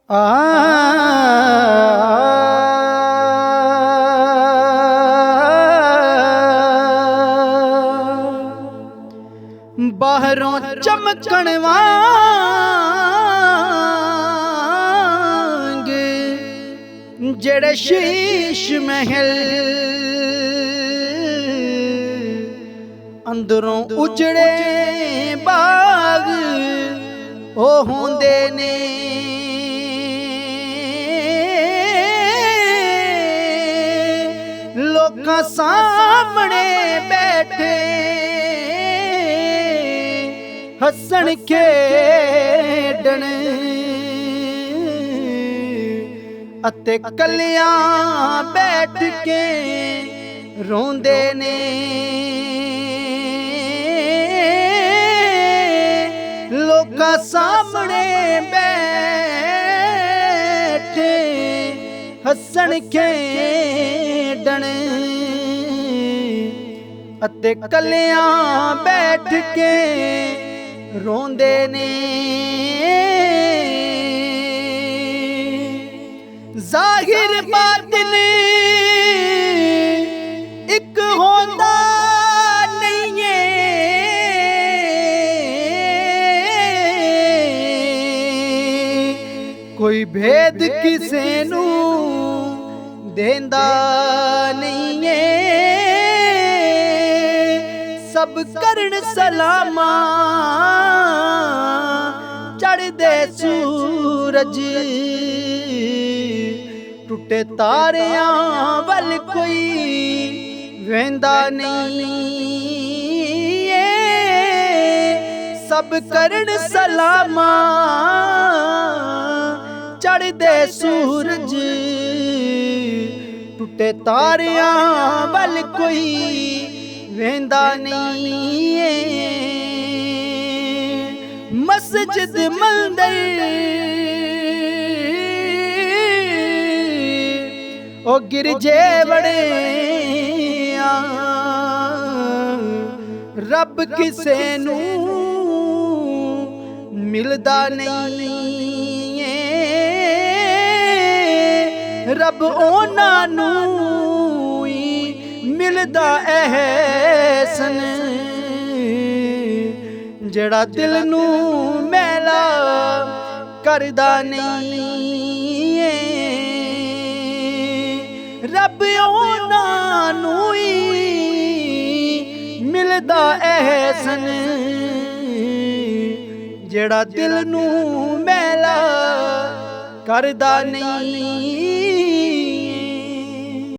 आ बाहरों चमकण वांग जेड़े शीश महल, अंदरों उजड़े बाग ओ होंदे ने। लोकां सामने बैठे हसन खेडण अते कलियां बैठ के रोंदे ने। लोकां सामने बैठे हसन खेडण अते कलियां बैठ के रोंदे ने। जाहिर बातिन इक होंदा नहीं है, कोई भेद किसे नू देंदा नहीं है। सब करन सलामा चढ़दे सूरज, टुटे तारियां वल कोई वेंदा नहीं है। सब करन सलामा चढ़दे सूरज, टुटे तारियां वल कोई वेंदा नहीं है। मस्जिद मंदिर ओ गिरजे बड़े रब किसे नू मिलदा नहीं है। रब ओना नू मिलदा एहसन जेड़ा दिल नू मैला करदा नहीं है। रब ओना नू मिलदा एहसन जेड़ा दिल नू मैला करदा नहीं